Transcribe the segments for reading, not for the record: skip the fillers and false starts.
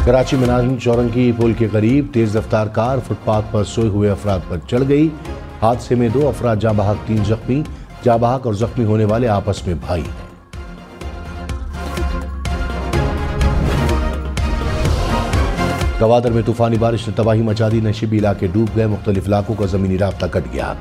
कराची में नाज़रीन चौरंगी पुल के करीब तेज रफ्तार कार फुटपाथ पर सोए हुए अफराद पर चढ़ गई। हादसे में 2 अफराद जाँ बहक 3 जख्मी। जाँ बहक और जख्मी होने वाले आपस में भाई हैं। गवादर में तूफानी बारिश ने तबाही मचा दी। नशीबी इलाके डूब गए। मुख्तलिफ इलाकों का जमीनी राब्ता कट गया।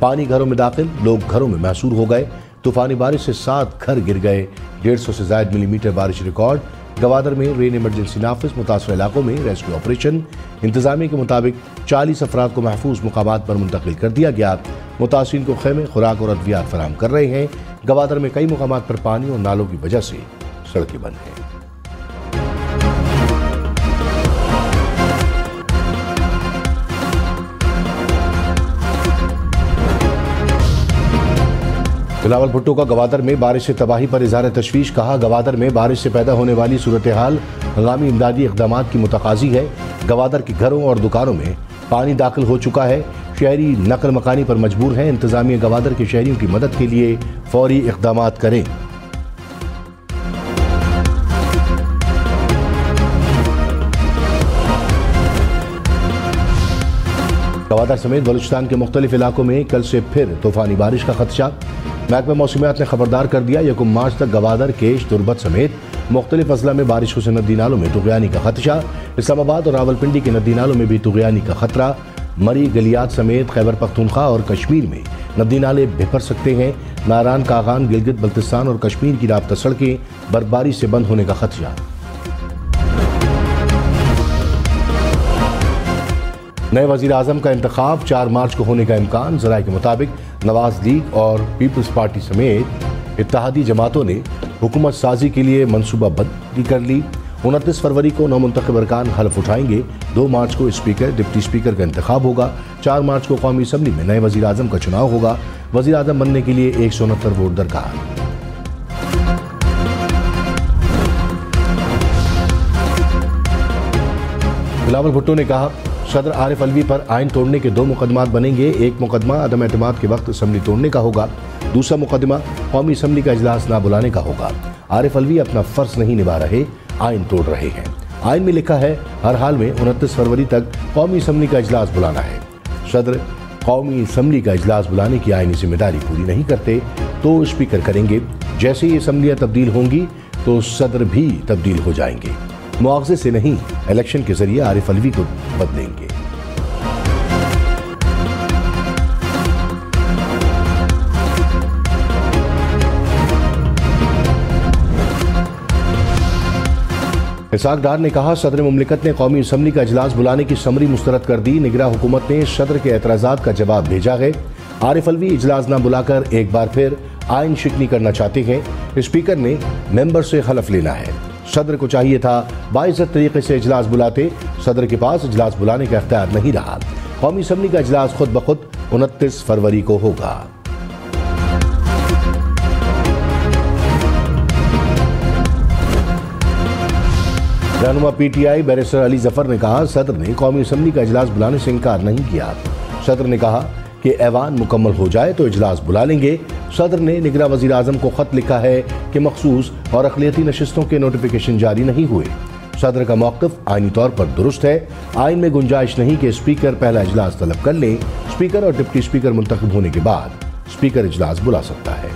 पानी घरों में दाखिल, लोग घरों में महसूर हो गए। तूफानी बारिश से 7 घर गिर गए। 150 से ज्यादा मिलीमीटर बारिश रिकॉर्ड। गवादर में रेन इमरजेंसी नाफिज। मुतासर इलाकों में रेस्क्यू ऑपरेशन। इंतजामिया के मुताबिक 40 अफराद को महफूज मुकामात पर मुंतकिल कर दिया गया। मुतासिरीन को खेमे, खुराक और अद्वियात फराहम कर रहे हैं। गवादर में कई मुकामात पर पानी और नालों की वजह से सड़कें बंद हैं। बिलावल भुट्टो का गवादर में बारिश से तबाही पर इज़हार तशवीश। कहा, गवादर में बारिश से पैदा होने वाली सूरत हाल हंगामी इमदादी इक़दामात की मुतकाज़ी है। गवादर के घरों और दुकानों में पानी दाखिल हो चुका है। शहरी नकल मकानी पर मजबूर हैं। इंतजामिया गवादर के शहरियों की मदद के लिए फौरी इक़दामात करें। गवादर समेत बलूचिस्तान के मुख्तलिफ इलाकों में कल से फिर तूफानी बारिश का खदशा। महकमा मौसमियात ने खबरदार कर दिया, 1 मार्च तक गवादर, केश, तुरबत समेत मुख्तलिफ अजला में बारिशों से नदी नालों में तुग़यानी का खदशा। इस्लामाबाद और रावलपिंडी के नदी नालों में भी तुग़यानी का खतरा। मरी, गलियात समेत खैबर पख्तूनख्वा और कश्मीर में नदी नाले बिफर सकते हैं। नारान, कागान, गिलगित बल्तिस्तान और कश्मीर की राब्ता सड़कें बर्फबारी से बंद होने का खदशा। नए वज़ीर आज़म का इंतखाब 4 मार्च को होने का इम्कान। ज़राए के मुताबिक नवाज लीग और पीपल्स पार्टी समेत इत्तेहादी जमातों ने हुकूमत साजी के लिए मनसूबाबंदी कर ली। 29 फरवरी को नौमुंतखब अरकान हल्फ उठाएंगे। 2 मार्च को स्पीकर, डिप्टी स्पीकर का इंतखाब होगा। 4 मार्च को कौमी असम्बली में नए वज़ीर आज़म का चुनाव होगा। वज़ीर आज़म बनने के लिए 169 वोट दरकार। बिलावल भुट्टो ने कहा, सदर आरिफ अलवी पर आइन तोड़ने के 2 मुकदमात बनेंगे। एक मुकदमा अदम एतमाद के वक्त असम्बली तोड़ने का होगा। दूसरा मुकदमा कौमी असम्बली का इजलास ना बुलाने का होगा। आरिफ अलवी अपना फर्ज नहीं निभा रहे, आइन तोड़ रहे हैं। आइन में लिखा है हर हाल में 29 फरवरी तक कौमी असम्बली का इजलास बुलाना है। सदर कौमी असम्बली का इजलास बुलाने की आइनी जिम्मेदारी पूरी नहीं करते तो स्पीकर करेंगे। जैसे ही असम्बलियाँ तब्दील होंगी तो सदर भी तब्दील हो जाएंगे। मुआवजे से नहीं, इलेक्शन के जरिए आरिफ अलवी को बदलेंगे। इसाक डार ने कहा, सदर मुमलिकत ने कौमी असम्बली का इजलास बुलाने की समरी मुस्तरद कर दी। निगरा हुकूमत ने सदर के एतराज़ात का जवाब भेजा है। आरिफ अलवी इजलास न बुलाकर एक बार फिर आइन शिकनी करना चाहते हैं। स्पीकर ने मेंबर से हलफ लेना है। सदर को चाहिए था बाइज्जत तरीके से इजलास बुलाते। सदर के पास इजलास बुलाने का इख्तियार नहीं रहा। कौमी असम्बली का इजलास खुद ब खुद 29 फरवरी को होगा। रहनुमा PTI बैरिस्टर अली जफर ने कहा, सदर ने कौमी असम्बली का इजलास बुलाने से इनकार नहीं किया। सदर ने कहा कि ऐवान मुकम्मल हो जाए तो इजलास बुला लेंगे। सदर ने निगरा वज़ीर आज़म को खत लिखा है कि मखसूस और अक़लियती नशिस्तों के नोटिफिकेशन जारी नहीं हुए। सदर का मौक़िफ़ आइनी तौर पर दुरुस्त है। आइन में गुंजाइश नहीं कि स्पीकर पहला इजलास तलब कर लें। स्पीकर और डिप्टी स्पीकर मुंतखब होने के बाद स्पीकर इजलास बुला सकता है।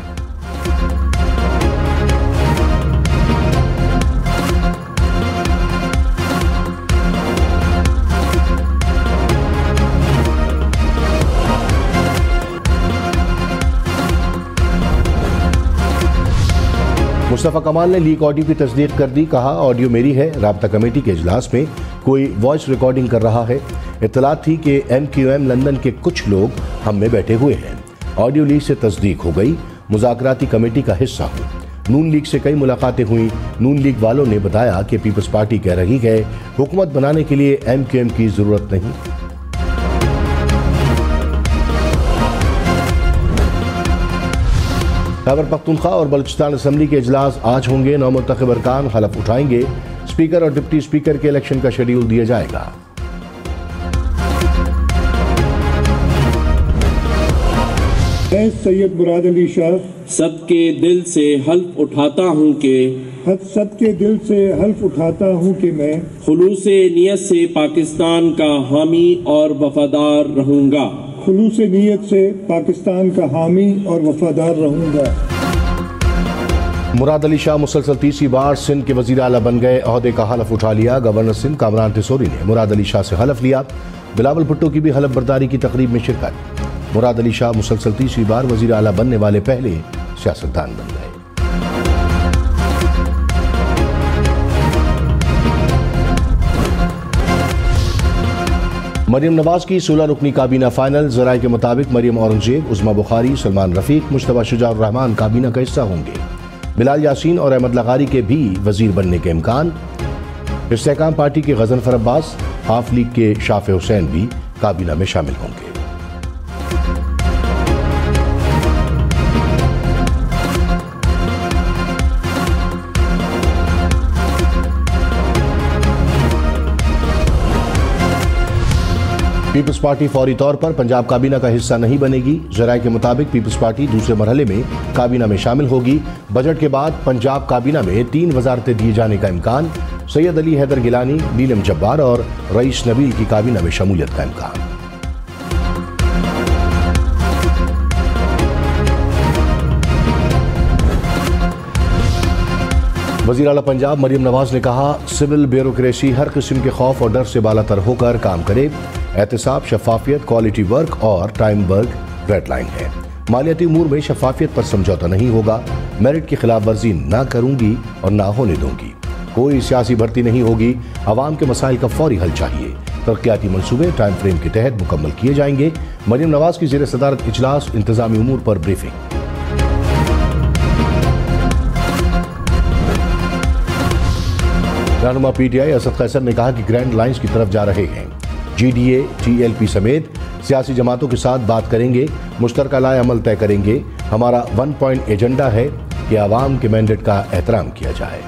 मुस्तफ़ा कमाल ने लीक ऑडियो की तस्दीक कर दी। कहा, ऑडियो मेरी है। राब्ता कमेटी के इजलास में कोई वॉइस रिकॉर्डिंग कर रहा है। इत्तलात थी कि MQM लंदन के कुछ लोग हम में बैठे हुए हैं। ऑडियो लीक से तस्दीक हो गई। मुज़ाकराती कमेटी का हिस्सा हूँ। नून लीग से कई मुलाकातें हुई। नून लीग वालों ने बताया कि पीपल्स पार्टी कह रही है हुकूमत बनाने के लिए MQM की जरूरत नहीं। खैबर पख्तूनख्वा और बलूचिस्तान असम्बली के इजलास आज होंगे। नौमुंतखब अरकान हलफ उठाएंगे। स्पीकर और डिप्टी स्पीकर के इलेक्शन का शेड्यूल दिया जाएगा। मैं सैयद मुराद अली शाह सबके दिल से हल्फ उठाता हूं कि सच्चे दिल से हल्फ उठाता हूँ कि मैं खुलूसे नियत से पाकिस्तान का हामी और वफादार रहूंगा। खुलूसे नियत से पाकिस्तान का हामी और वफादार रहूंगा। मुराद अली शाह मुसलसल तीसरी बार सिंध के वजीर आला बन गए। ओहदे का हलफ उठा लिया। गवर्नर सिंध कामरान तिसोरी ने मुराद अली शाह से हलफ लिया। बिलावल भुट्टो की भी हलफ बर्दारी की तकरीब में शिरकत। मुराद अली शाह मुसलसल तीसरी बार वजीर आला बनने वाले पहले सियासतदान बन गए। मरियम नवाज की 16 रुकनी काबीना फाइनल। जराये के मुताबिक मरियम औरंगजेब, उस्मा बुखारी, सलमान रफीक, मुश्तबा शुजाउर रहमान काबीना का हिस्सा होंगे। बिलाल यासीन और अहमद लगारी के भी वजीर बनने के इम्कान। इस्तेहकाम पार्टी के गजनफर अब्बास, हाफ लीग के शाफे हुसैन भी काबीना में शामिल होंगे। पीपल्स पार्टी फौरी तौर पर पंजाब काबीना का हिस्सा नहीं बनेगी। जराये के मुताबिक पीपल्स पार्टी दूसरे मरहले में काबीना में शामिल होगी। बजट के बाद पंजाब काबीना में 3 वजारतें दिए जाने का इम्कान। सैयद अली हैदर गिलानी, नीलम जब्बार और रईस नबील की काबीना में शमूलियत का इम्कान। वज़ीर आला पंजाब मरियम नवाज ने कहा, सिविल ब्यूरोक्रेसी हर किस्म के खौफ और डर से बालातर होकर काम करे। एहतसाब, शफाफियत, क्वालिटी वर्क और टाइम वर्क रेड लाइन है। मालियाती उमूर में शफाफियत पर समझौता नहीं होगा। मेरिट की खिलाफ वर्जी ना करूंगी और ना होने दूंगी। कोई सियासी भर्ती नहीं होगी। आवाम के मसाइल का फौरी हल चाहिए। तरक्याती मंसूबे टाइम फ्रेम के तहत मुकम्मल किए जाएंगे। मरियम नवाज की ज़ेर सदारत इजलास, इंतजामी उमूर पर ब्रीफिंग। रहनुमा PTI असद कैसर ने कहा कि ग्रैंड लाइंस की तरफ जा रहे हैं। GDA, TLP समेत सियासी जमातों के साथ बात करेंगे। मुश्तरका लाए अमल तय करेंगे। हमारा 1 पॉइंट एजेंडा है कि आवाम के मैंडेट का एहतराम किया जाए।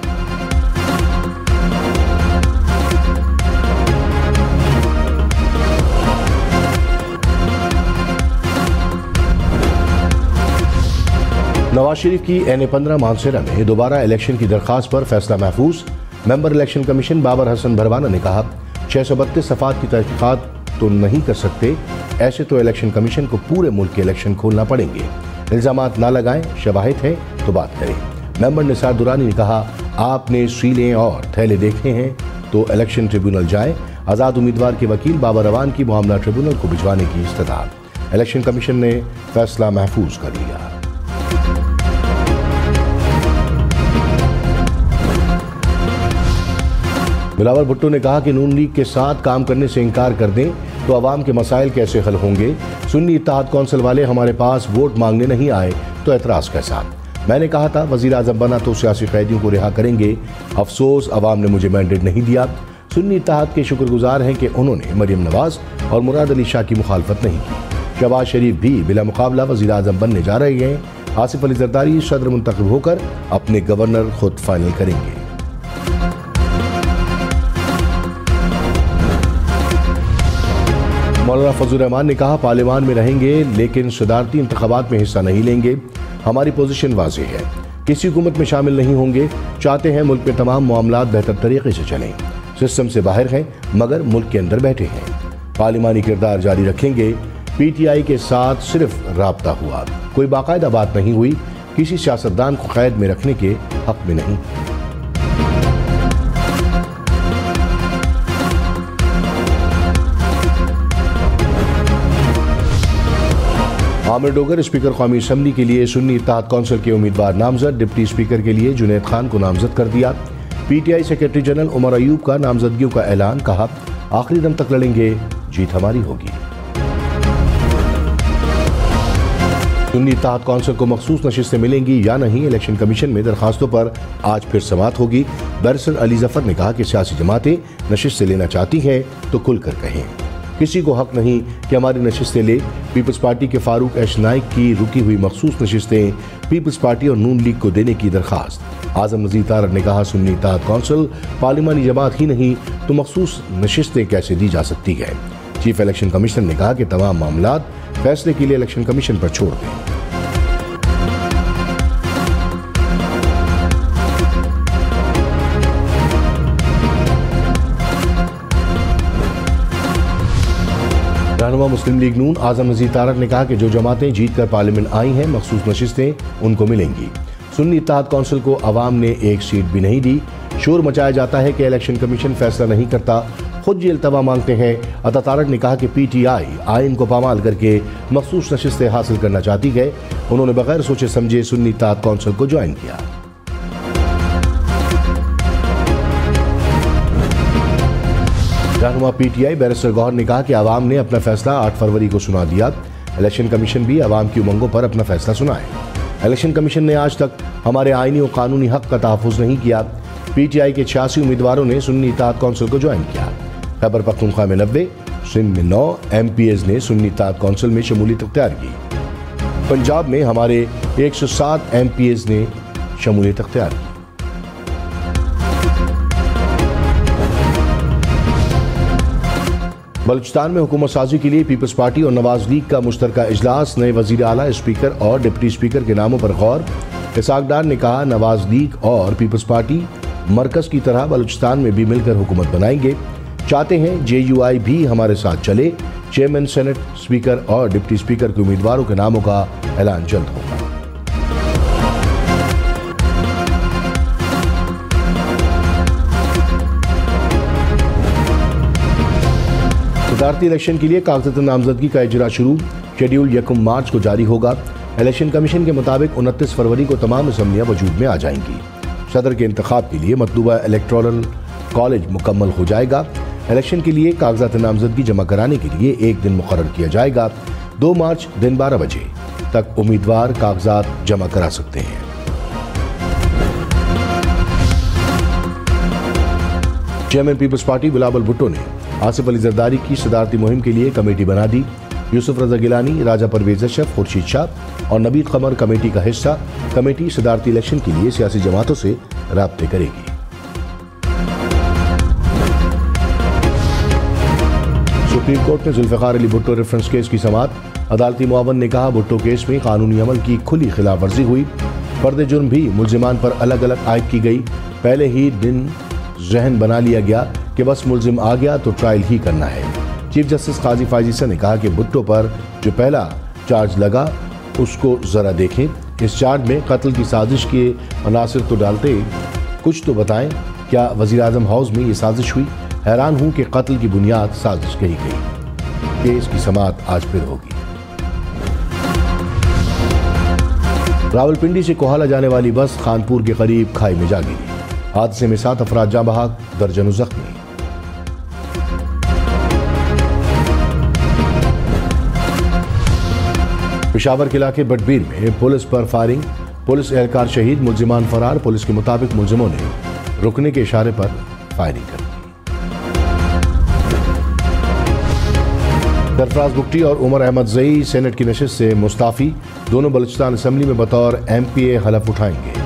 नवाज शरीफ की NA-15 मानसेरा में दोबारा इलेक्शन की दरखास्त पर फैसला महफूज। Member election commission Babar Hasan Bharwana ने कहा, 632 सफ़ात की तहकीकात तो नहीं कर सकते। ऐसे तो इलेक्शन कमीशन को पूरे मुल्क के इलेक्शन खोलना पड़ेंगे। इल्जामात ना लगाएं, शवाहिद है तो बात करें। मेंबर निसार दुरानी ने कहा, आपने सीलें और थैले देखे हैं तो इलेक्शन ट्रिब्यूनल जाएं। आज़ाद उम्मीदवार के वकील बाबर अवान की मामला ट्रिब्यूनल को भिजवाने की इस्तदा। इलेक्शन कमीशन ने फैसला महफूज कर लिया। बिलावल भुट्टो ने कहा कि नून लीग के साथ काम करने से इनकार कर दें तो अवाम के मसाइल कैसे हल होंगे। सुन्नी इत्तेहाद कौंसिल वाले हमारे पास वोट मांगने नहीं आए तो एतराज़ कैसा। मैंने कहा था वज़ीर आज़म बना तो सियासी कैदियों को रिहा करेंगे। अफसोस अवाम ने मुझे मैंडेट नहीं दिया। सुन्नी इत्तेहाद के शुक्रगुजार हैं कि उन्होंने मरियम नवाज और मुराद अली शाह की मुखालफत नहीं की। शहबाज शरीफ भी बिला मुकाबला वज़ीर आज़म बनने जा रहे हैं। आसिफ अली जरदारी सदर मुंतखब होकर अपने गवर्नर खुद फाइनल करेंगे। मौलाना फजल रहमान ने कहा, पार्लियामान में रहेंगे लेकिन सदारती इंतखाबात में हिस्सा नहीं लेंगे। हमारी पोजीशन वाज़ेह है, किसी हुकूमत में शामिल नहीं होंगे। चाहते हैं मुल्क में तमाम मामलात बेहतर तरीके से चलें। सिस्टम से बाहर हैं मगर मुल्क के अंदर बैठे हैं। पार्लिमानी किरदार जारी रखेंगे। PTI के साथ सिर्फ राब्ता हुआ, कोई बाकायदा बात नहीं हुई। किसी सियासतदान को कैद में रखने के हक में नहीं। आमिर डोगर स्पीकर कौमी असम्बली के लिए सुन्नी इत्तेहाद कौंसिल के उम्मीदवार नामजद। डिप्टी स्पीकर के लिए जुनैद खान को नामजद कर दिया। PTI secretary general Umar Ayub का नामजदगियों का ऐलान। कहा, आखिरी दम तक लड़ेंगे, जीत हमारी होगी। सुन्नी इत्तेहाद कौंसिल को मखसूस नशिस्तें मिलेंगी या नहीं, इलेक्शन कमीशन में दरखास्तों पर आज फिर समाअत होगी। बैरिस्टर अली जफर ने कहा कि सियासी जमातें नशिस्तें लेना चाहती हैं तो खुलकर कहें। किसी को हक नहीं कि हमारी नशिस्तें ले। पीपल्स पार्टी के फारूक एश नाइक की रुकी हुई मखसूस नशिस्तें पीपल्स पार्टी और नून लीग को देने की दरखास्त। आजम नज़ीर तारड़ ने कहा, सुन्नी इत्तेहाद कौंसिल पार्लिमानी जमात ही नहीं तो मखसूस नशिस्तें कैसे दी जा सकती है। चीफ इलेक्शन कमिश्नर ने कहा कि तमाम मामलात फैसले के लिए इलेक्शन कमीशन पर छोड़ दें। रहनुमा मुस्लिम लीग नून आजम नज़ीर तारक ने कहा कि जो जमातें जीत कर पार्लियामेंट आई हैं मखसूस नशिस्तें उनको मिलेंगी। सुन्नी इत्तेहाद कौंसिल को अवाम ने एक सीट भी नहीं दी। शोर मचाया जाता है कि इलेक्शन कमीशन फैसला नहीं करता, खुद ये इल्तवा मांगते हैं। अता तारक ने कहा कि PTI आइन को पामाल करके मखसूस नशिस्तें हासिल करना चाहती है। उन्होंने बगैर सोचे समझे सुन्नी इत्तेहाद कौंसिल को ज्वाइन किया। रहनुमा PTI बैरिस्टर गौहर ने कहा कि आवाम ने अपना फैसला 8 फरवरी को सुना दिया। इलेक्शन कमीशन भी आवाम की उमंगों पर अपना फैसला सुनाए। इलेक्शन कमीशन ने आज तक हमारे आईनी और कानूनी हक का तहफ़्फ़ुज़ नहीं किया। PTI के 86 उम्मीदवारों ने सुन्नी इत्तेहाद कौंसिल को ज्वाइन किया। खैबर पख्तूनख्वा में 90, सिंध में 9 MPs ने सुन्नी इत्तेहाद कौंसिल में शमूलियत अख्तियार की। पंजाब में हमारे 107 MPs ने शमूलियत अख्तियार की। बलूचिस्तान में हुकूमत साजी के लिए पीपल्स पार्टी और नवाज लीग का मुश्तरका इजलास, नए वजीर आला, स्पीकर और डिप्टी स्पीकर के नामों पर गौर। इसाक डार ने कहा नवाज लीग और पीपल्स पार्टी मरकज की तरह बलूचिस्तान में भी मिलकर हुकूमत बनाएंगे। चाहते हैं JUI भी हमारे साथ चले। चेयरमैन, सेनेट, स्पीकर और डिप्टी स्पीकर के उम्मीदवारों के नामों का ऐलान जल्द होगा। सदारती इलेक्शन के लिए कागजात नामजदगी का इजरा शुरू। शेड्यूल 1 मार्च को जारी होगा। इलेक्शन कमीशन के मुताबिक 29 फरवरी को तमाम असम्बलियां वजूद में आ जाएंगी। सदर के इंतखाब के लिए मतलूबा इलेक्टोरल कॉलेज मुकम्मल हो जाएगा। इलेक्शन के लिए कागजात नामजदगी जमा कराने के लिए एक दिन मुकर्रर किया जाएगा। 2 मार्च दिन 12 बजे तक उम्मीदवार कागजात जमा करा सकते हैं। चेयरमैन पीपल्स पार्टी बिलावल भुट्टो ने आसिफ अली जरदारी की सदारती मुहिम के लिए कमेटी बना दी। यूसुफ रजा गिलानी, राजा परवेज अशरफ, खुर्शीद शाह और नबीद कमर कमेटी का हिस्सा। कमेटी सदारती इलेक्शन के लिए सियासी जमातों से राब्ते करेगी। सुप्रीम कोर्ट में जुल्फ़िकार अली भुट्टो रेफरेंस केस की समाअत। अदालती मुआवन ने कहा भुट्टो केस में कानूनी अमल की खुली खिलाफ वर्जी हुई। फर्द जुर्म भी मुल्जिमान पर अलग अलग आयद की गई। पहले ही दिन जहन बना लिया गया कि बस मुल्जिम आ गया तो ट्रायल ही करना है। चीफ जस्टिस काजी फायजीसा ने कहा कि भुट्टो पर जो पहला चार्ज लगा उसको जरा देखें। इस चार्ज में कत्ल की साजिश के अनासिर तो डालते, कुछ तो बताएं। क्या वजीर आजम हाउस में ये साजिश हुई? हैरान हूं कि कत्ल की बुनियाद साजिश कही गई। केस की समाअत आज फिर होगी। रावलपिंडी से कोहाला जाने वाली बस खानपुर के करीब खाई में जा गिरी। हादसे में 7 अफराद जाँ बहक, दर्जनों जख्मी। पेशावर के इलाके बटबीर में पुलिस पर फायरिंग, पुलिस एहलकार शहीद, मुल्जिमान फरार। पुलिस के मुताबिक मुल्जिमों ने रुकने के इशारे पर फायरिंग कर दी। सरफराज बुगटी और उमर अहमद जई सेनेट की नशिस्त से मुस्ताफी। दोनों बलूचिस्तान असम्बली में बतौर MPA हलफ उठाएंगे।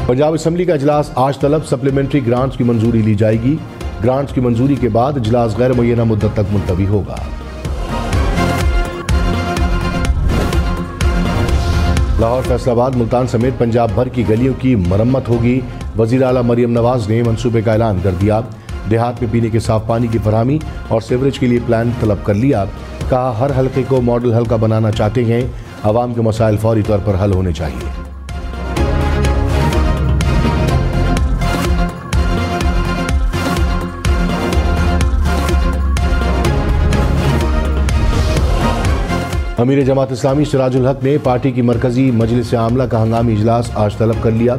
पंजाब असम्बली का इजलास आज तलब। सप्लीमेंट्री ग्रांट्स की मंजूरी ली जाएगी। ग्रांट्स की मंजूरी के बाद इजलास गैर मुय्यना मुद्दत तक मुलतवी होगा। लाहौर, फैसलाबाद, मुल्तान समेत पंजाब भर की गलियों की मरम्मत होगी। वजीर आला मरियम नवाज ने मंसूबे का ऐलान कर दिया। देहात में पीने के साफ पानी की फरहमी और सीवरेज के लिए प्लान तलब कर लिया। कहा हर हल्के को मॉडल हल्का बनाना चाहते हैं। आवाम के मसाइल फौरी तौर पर हल होने चाहिए। अमीर जमात इस्लामी सिराजुल हक ने पार्टी की मरकजी मजलिस आमला का हंगामी इजलास आज तलब कर लिया।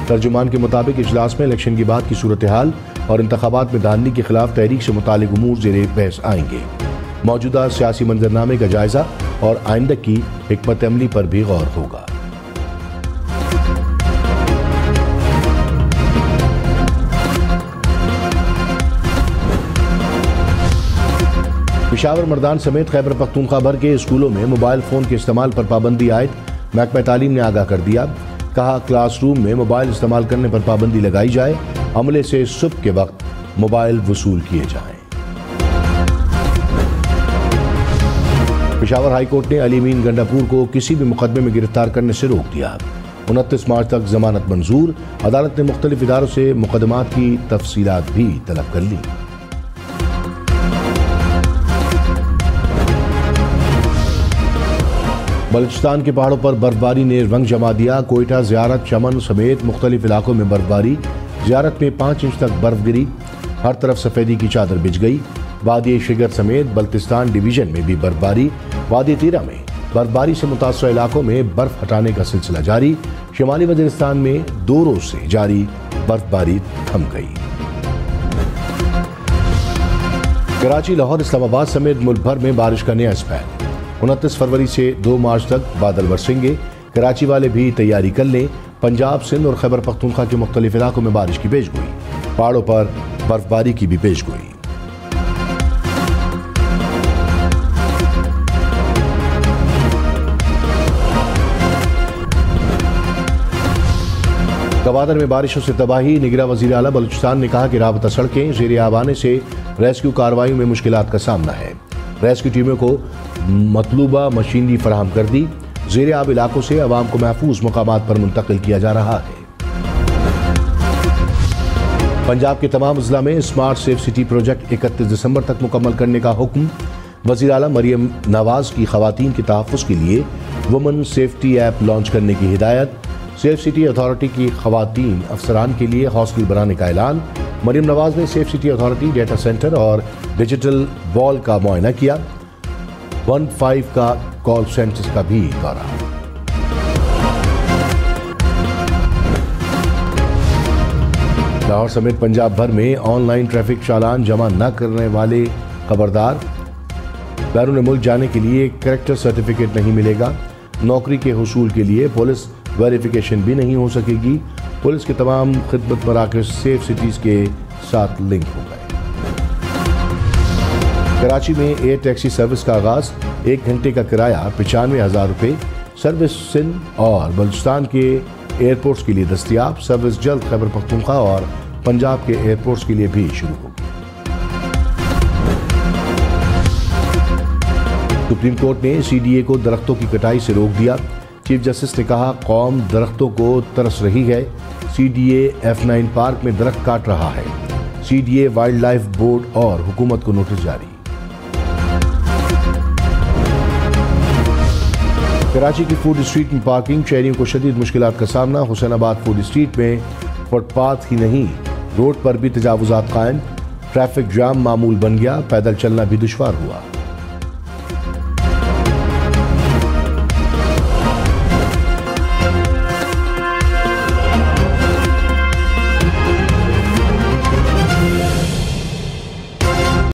तर्जुमान के मुताबिक इजलास में इलेक्शन के बाद की सूरत हाल और इंतखाबात में धांधली के खिलाफ तहरीक से मुतालिक उमूर ज़ेरे बहस आएंगे। मौजूदा सियासी मंजरनामे का जायजा और आइंदा की हिकमत अमली पर भी गौर होगा। पेशावर, मर्दान समेत खैबर पख्तूनख्वा भर के स्कूलों में मोबाइल फ़ोन के इस्तेमाल पर पाबंदी आयद। महकमा तालीम ने आगाह कर दिया। कहा क्लासरूम में मोबाइल इस्तेमाल करने पर पाबंदी लगाई जाए। अमले से सुबह के वक्त मोबाइल वसूल किए जाएं। पेशावर हाई कोर्ट ने अली अमीन गंडापुर को किसी भी मुकदमे में गिरफ्तार करने से रोक दिया। 29 मार्च तक जमानत मंजूर। अदालत ने मुख्तलिफ इदारों से मुकदमात की तफसीलात भी तलब कर ली। बलूचिस्तान के पहाड़ों पर बर्फबारी ने रंग जमा दिया। कोयटा, ज़ियारत, चमन समेत मुख्तलिफ इलाकों में बर्फबारी। ज़ियारत में 5 इंच तक बर्फ गिरी। हर तरफ सफ़ेदी की चादर बिछ गई। वादी शिगर समेत बल्तिस्तान डिवीजन में भी बर्फबारी। वादी तीरा में बर्फबारी से मुतासर इलाकों में बर्फ हटाने का सिलसिला जारी। शिमाली वज़ीरिस्तान में 2 रोज से जारी बर्फबारी थम गई। कराची, लाहौर, इस्लामाबाद समेत मुल्क भर में बारिश का नया स्पैन। 29 फरवरी से 2 मार्च तक बादल बरसेंगे। कराची वाले भी तैयारी कर लें। पंजाब, सिंध और खैबर पख्तूनख्वा के मुख्तलिफ इलाकों में बारिश की पेशगोई। पहाड़ों पर बर्फबारी की भी पेशगोई। गवादर में बारिशों से तबाही। निगरान वज़ीर आला बलूचिस्तान ने कहा कि राबता सड़कें ज़ेर आब आने से रेस्क्यू कार्रवाई में मुश्किलात का सामना है। रेस्क्यू टीमों को मतलूबा मशीनरी फराहम कर दी। ज़ेर आब इलाकों से अवाम को महफूज मकामात पर मुंतकिल किया जा रहा है। पंजाब के तमाम अजला में स्मार्ट सेफ सिटी प्रोजेक्ट 31 दिसंबर तक मुकम्मल करने का हुक्म। वज़ीर आला मरियम नवाज की खवातीन के तहफ़्फ़ुज़ के लिए वुमन सेफ्टी ऐप लॉन्च करने की हिदायत। सेफ सिटी अथॉरिटी की खवातीन अफसरान के लिए हॉस्टल बनाने का ऐलान। मरियम नवाज ने safe city authority data centre और डिजिटल वॉल का मुआयना किया। 15 का कॉल सेंटर का भी दौरा। लाहौर समेत पंजाब भर में ऑनलाइन ट्रैफिक चालान जमा न करने वाले खबरदार। बैरून मुल्क जाने के लिए कैरेक्टर सर्टिफिकेट नहीं मिलेगा। नौकरी के हुसूल के लिए पुलिस वेरिफिकेशन भी नहीं हो सकेगी। पुलिस के तमाम खिदमत मराकज़ सेफ सिटीज़ के साथ लिंक हो गए। कराची में एयर टैक्सी सर्विस का आगाज। 1 घंटे का किराया 95,000 रुपये। सर्विस सिंध और बलूचिस्तान के एयरपोर्ट्स के लिए दस्तियाब। सर्विस जल्द खैबर पख्तूनख्वा और पंजाब के एयरपोर्ट्स के लिए भी शुरू होगी। सुप्रीम कोर्ट ने CDA को दरख्तों की कटाई से रोक दिया। चीफ जस्टिस ने कहा, कौम दरख्तों को तरस रही है। CDA F9 पार्क में दरख्त काट रहा है। CDA वाइल्ड लाइफ बोर्ड और हुकूमत को नोटिस जारी। कराची की फूड स्ट्रीट में पार्किंग। शहरियों को शदीद मुश्किलात का सामना। हुसैनाबाद फूड स्ट्रीट में फुटपाथ ही नहीं, रोड पर भी तजावुजात कायम। ट्रैफिक जाम मामूल बन गया। पैदल चलना भी दुश्वार हुआ।